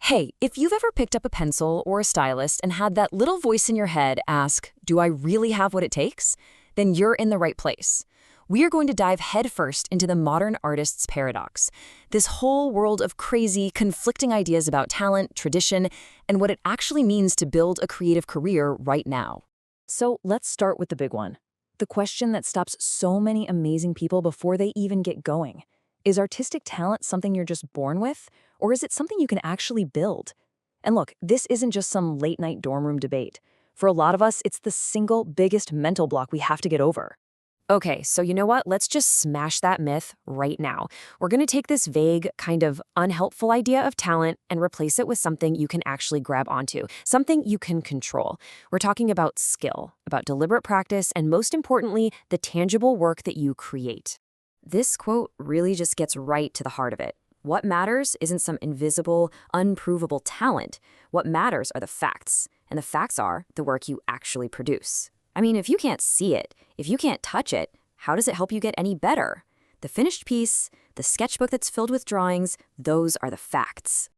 Hey, if you've ever picked up a pencil or a stylus and had that little voice in your head ask, do I really have what it takes? Then you're in the right place. We are going to dive headfirst into the modern artist's paradox, this whole world of crazy, conflicting ideas about talent, tradition, and what it actually means to build a creative career right now. So let's start with the big one. The question that stops so many amazing people before they even get going. Is artistic talent something you're just born with, or is it something you can actually build? And look, this isn't just some late-night dorm room debate. For a lot of us, it's the single biggest mental block we have to get over. Okay, so you know what? Let's just smash that myth right now. We're going to take this vague, kind of unhelpful idea of talent and replace it with something you can actually grab onto, something you can control. We're talking about skill, about deliberate practice, and most importantly, the tangible work that you create. This quote really just gets right to the heart of it. What matters isn't some invisible, unprovable talent. What matters are the facts, and the facts are the work you actually produce. I mean, if you can't see it, if you can't touch it, how does it help you get any better? The finished piece, the sketchbook that's filled with drawings, those are the facts.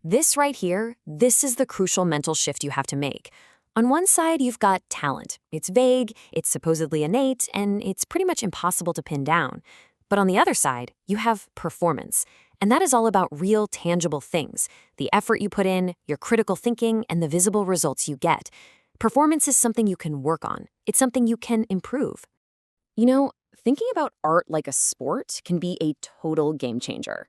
This right here, this is the crucial mental shift you have to make. On one side, you've got talent. It's vague, it's supposedly innate, and it's pretty much impossible to pin down. But on the other side, you have performance. And that is all about real, tangible things. The effort you put in, your critical thinking, and the visible results you get. Performance is something you can work on. It's something you can improve. You know, thinking about art like a sport can be a total game changer.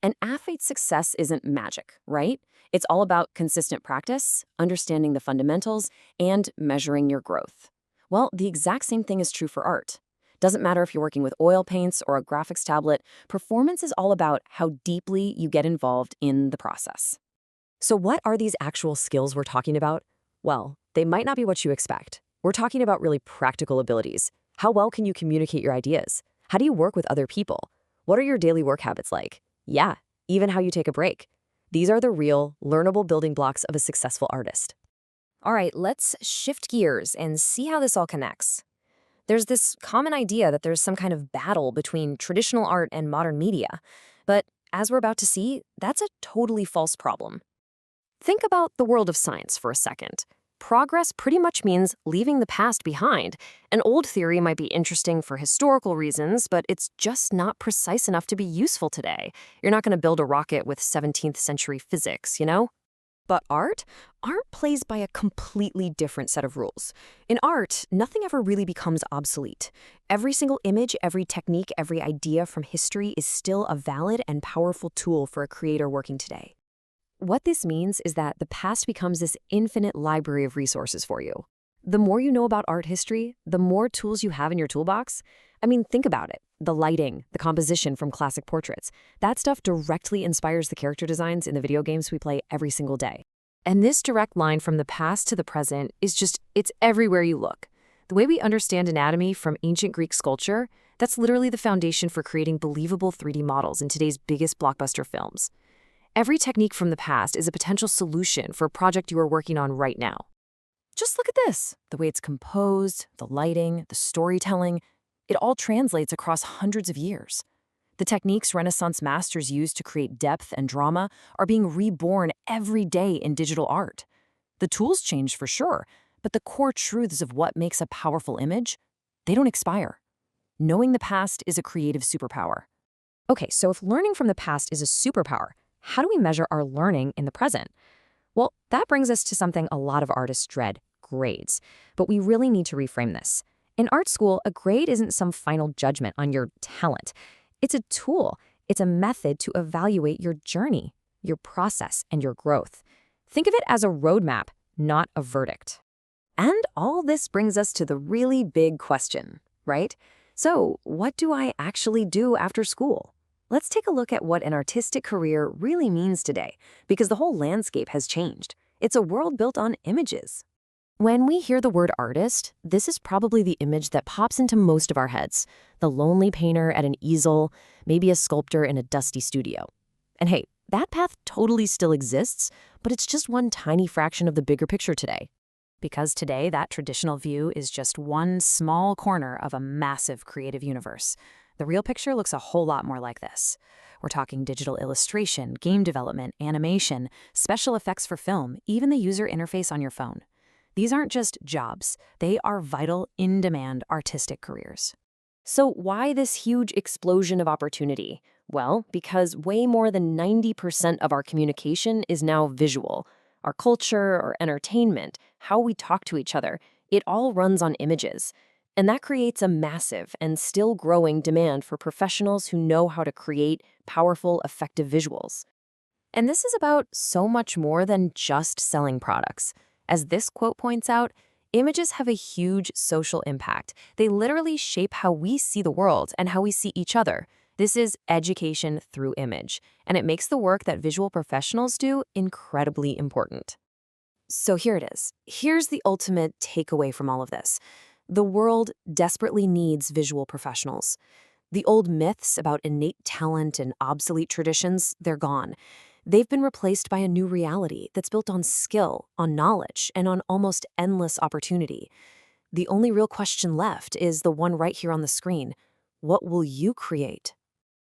An athlete's success isn't magic, right? It's all about consistent practice, understanding the fundamentals, and measuring your growth. Well, the exact same thing is true for art. Doesn't matter if you're working with oil paints or a graphics tablet, performance is all about how deeply you get involved in the process. So what are these actual skills we're talking about? Well, they might not be what you expect. We're talking about really practical abilities. How well can you communicate your ideas? How do you work with other people? What are your daily work habits like? Yeah, even how you take a break. These are the real, learnable building blocks of a successful artist. All right, let's shift gears and see how this all connects. There's this common idea that there's some kind of battle between traditional art and modern media. But as we're about to see, that's a totally false problem. Think about the world of science for a second. Progress pretty much means leaving the past behind. An old theory might be interesting for historical reasons, but it's just not precise enough to be useful today. You're not going to build a rocket with 17th century physics, you know? But art plays by a completely different set of rules. In art, nothing ever really becomes obsolete. Every single image, every technique, every idea from history is still a valid and powerful tool for a creator working today. What this means is that the past becomes this infinite library of resources for you. The more you know about art history, the more tools you have in your toolbox. I mean, think about it. The lighting, the composition from classic portraits. That stuff directly inspires the character designs in the video games we play every single day. And this direct line from the past to the present it's everywhere you look. The way we understand anatomy from ancient Greek sculpture, that's literally the foundation for creating believable 3D models in today's biggest blockbuster films. Every technique from the past is a potential solution for a project you are working on right now. Just look at this. The way it's composed, the lighting, the storytelling, it all translates across hundreds of years. The techniques Renaissance masters used to create depth and drama are being reborn every day in digital art. The tools change for sure, but the core truths of what makes a powerful image, they don't expire. Knowing the past is a creative superpower. Okay, so if learning from the past is a superpower, how do we measure our learning in the present? Well, that brings us to something a lot of artists dread, grades. But we really need to reframe this. In art school, a grade isn't some final judgment on your talent. It's a tool. It's a method to evaluate your journey, your process, and your growth. Think of it as a roadmap, not a verdict. And all this brings us to the really big question, right? So, what do I actually do after school? Let's take a look at what an artistic career really means today, because the whole landscape has changed. It's a world built on images. When we hear the word artist, this is probably the image that pops into most of our heads. The lonely painter at an easel, maybe a sculptor in a dusty studio. And hey, that path totally still exists, but it's just one tiny fraction of the bigger picture today. Because today, that traditional view is just one small corner of a massive creative universe. The real picture looks a whole lot more like this. We're talking digital illustration, game development, animation, special effects for film, even the user interface on your phone. These aren't just jobs, they are vital, in-demand artistic careers. So why this huge explosion of opportunity? Well, because way more than 90% of our communication is now visual. Our culture, our entertainment, how we talk to each other, it all runs on images. And that creates a massive and still growing demand for professionals who know how to create powerful, effective visuals. And this is about so much more than just selling products. As this quote points out, images have a huge social impact. They literally shape how we see the world and how we see each other. This is education through image, and it makes the work that visual professionals do incredibly important. So here it is. Here's the ultimate takeaway from all of this. The world desperately needs visual professionals. The old myths about innate talent and obsolete traditions, they're gone. They've been replaced by a new reality that's built on skill, on knowledge, and on almost endless opportunity. The only real question left is the one right here on the screen. What will you create?